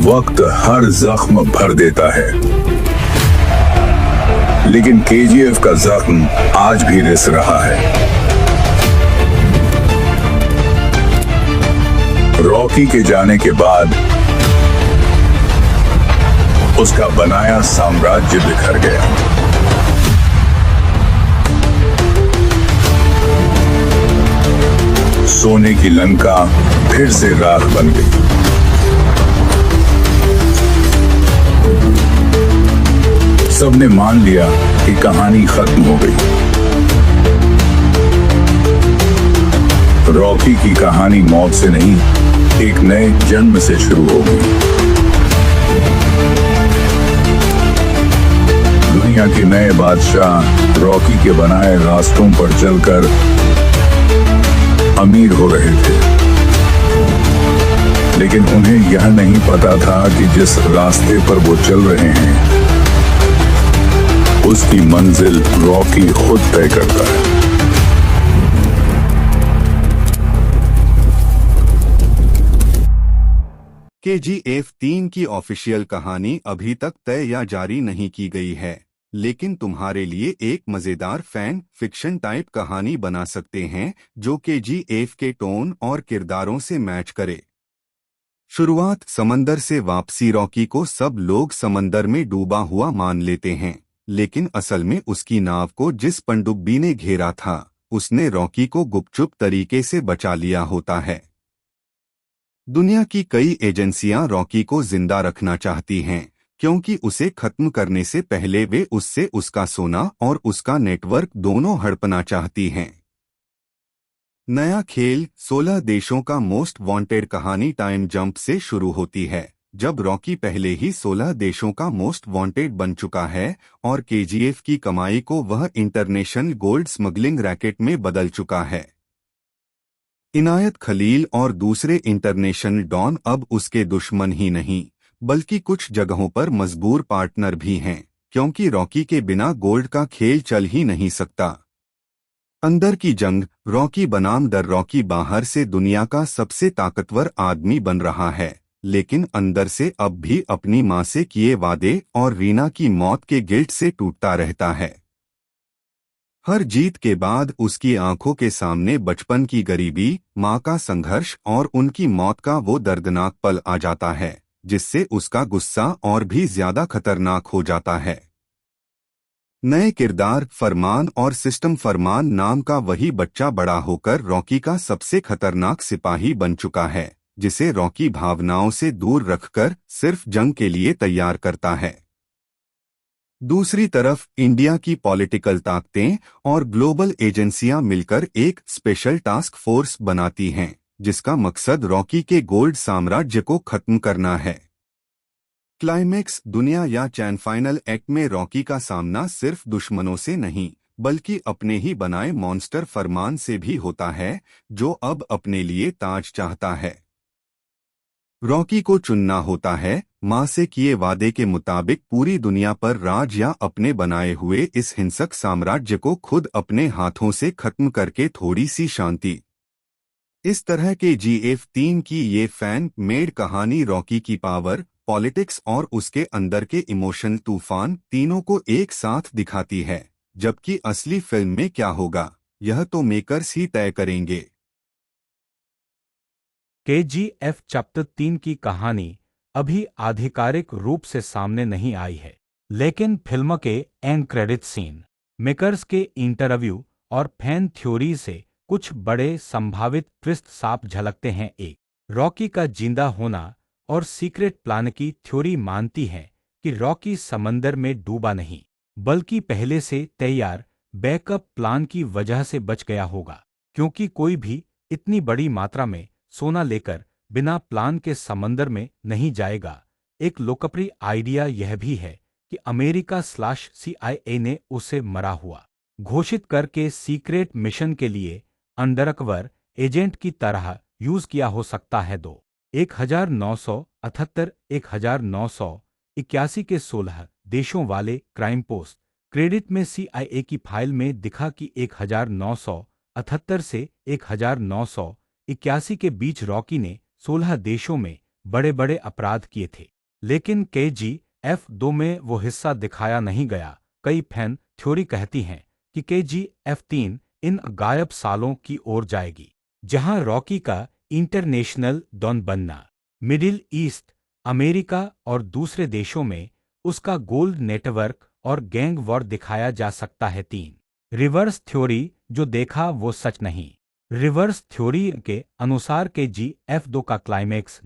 वक्त हर जख्म भर देता है, लेकिन केजीएफ का जख्म आज भी रिस रहा है। रॉकी के जाने के बाद उसका बनाया साम्राज्य बिखर गया। सोने की लंका फिर से राख बन गई। सबने मान लिया कि कहानी खत्म हो गई। रॉकी की कहानी मौत से नहीं, एक नए जन्म से शुरू होगी। दुनिया के नए बादशाह रॉकी के बनाए रास्तों पर चलकर अमीर हो रहे थे, लेकिन उन्हें यह नहीं पता था कि जिस रास्ते पर वो चल रहे हैं उसकी मंजिल रॉकी खुद तय करता है। केजीएफ 3 की ऑफिशियल कहानी अभी तक तय या जारी नहीं की गई है, लेकिन तुम्हारे लिए एक मजेदार फैन फिक्शन टाइप कहानी बना सकते हैं जो केजीएफ के टोन और किरदारों से मैच करे। शुरुआत समंदर से वापसी। रॉकी को सब लोग समंदर में डूबा हुआ मान लेते हैं, लेकिन असल में उसकी नाव को जिस पनडुब्बी ने घेरा था उसने रॉकी को गुपचुप तरीके से बचा लिया होता है। दुनिया की कई एजेंसियां रॉकी को जिंदा रखना चाहती हैं, क्योंकि उसे खत्म करने से पहले वे उससे उसका सोना और उसका नेटवर्क दोनों हड़पना चाहती हैं। नया खेल 16 देशों का मोस्ट वांटेड कहानी टाइम जंप से शुरू होती है, जब रॉकी पहले ही 16 देशों का मोस्ट वांटेड बन चुका है और केजीएफ की कमाई को वह इंटरनेशनल गोल्ड स्मगलिंग रैकेट में बदल चुका है। इनायत खलील और दूसरे इंटरनेशनल डॉन अब उसके दुश्मन ही नहीं, बल्कि कुछ जगहों पर मजबूर पार्टनर भी हैं, क्योंकि रॉकी के बिना गोल्ड का खेल चल ही नहीं सकता। अंदर की जंग। रॉकी बनाम द रॉकी बाहर से दुनिया का सबसे ताकतवर आदमी बन रहा है, लेकिन अंदर से अब भी अपनी मां से किए वादे और रीना की मौत के गिल्ट से टूटता रहता है। हर जीत के बाद उसकी आंखों के सामने बचपन की गरीबी, मां का संघर्ष और उनकी मौत का वो दर्दनाक पल आ जाता है, जिससे उसका गुस्सा और भी ज्यादा खतरनाक हो जाता है। नए किरदार। फरमान और सिस्टम। फरमान नाम का वही बच्चा बड़ा होकर रॉकी का सबसे खतरनाक सिपाही बन चुका है, जिसे रॉकी भावनाओं से दूर रखकर सिर्फ जंग के लिए तैयार करता है। दूसरी तरफ इंडिया की पॉलिटिकल ताकतें और ग्लोबल एजेंसियां मिलकर एक स्पेशल टास्क फोर्स बनाती हैं, जिसका मकसद रॉकी के गोल्ड साम्राज्य को खत्म करना है। क्लाइमेक्स। दुनिया या चैन फाइनल एक्ट में रॉकी का सामना सिर्फ दुश्मनों से नहीं, बल्कि अपने ही बनाए मॉन्स्टर फरमान से भी होता है, जो अब अपने लिए ताज चाहता है। रॉकी को चुनना होता है, मां से किए वादे के मुताबिक पूरी दुनिया पर राज या अपने बनाए हुए इस हिंसक साम्राज्य को खुद अपने हाथों से खत्म करके थोड़ी सी शांति। इस तरह के केजीएफ 3 की ये फैन मेड कहानी रॉकी की पावर, पॉलिटिक्स और उसके अंदर के इमोशनल तूफान तीनों को एक साथ दिखाती है, जबकि असली फिल्म में क्या होगा यह तो मेकर्स ही तय करेंगे। केजीएफ चैप्टर 3 की कहानी अभी आधिकारिक रूप से सामने नहीं आई है, लेकिन फिल्म के एंड क्रेडिट सीन, मेकर्स के इंटरव्यू और फैन थ्योरी से कुछ बड़े संभावित ट्विस्ट साफ झलकते हैं। एक, रॉकी का जिंदा होना और सीक्रेट प्लान की थ्योरी मानती है कि रॉकी समंदर में डूबा नहीं, बल्कि पहले से तैयार बैकअप प्लान की वजह से बच गया होगा, क्योंकि कोई भी इतनी बड़ी मात्रा में सोना लेकर बिना प्लान के समंदर में नहीं जाएगा। एक लोकप्रिय आइडिया यह भी है कि अमेरिका/CIA ने उसे मरा हुआ घोषित करके सीक्रेट मिशन के लिए अंडरकवर एजेंट की तरह यूज किया हो सकता है। 1981 के 16 देशों वाले क्राइम पोस्ट क्रेडिट में CIA की फाइल में दिखा कि 1978 से 1981 के बीच रॉकी ने 16 देशों में बड़े बड़े अपराध किए थे। लेकिन KGF 2 में वो हिस्सा दिखाया नहीं गया। कई फैन थ्योरी कहती हैं कि KGF 3 इन गायब सालों की ओर जाएगी, जहां रॉकी का इंटरनेशनल डॉन बनना, मिडिल ईस्ट, अमेरिका और दूसरे देशों में उसका गोल्ड नेटवर्क और गैंग वॉर दिखाया जा सकता है। 3 रिवर्स थ्योरी, जो देखा वो सच नहीं। रिवर्स थ्योरी के अनुसार KGF 2 का क्लाइमेक्स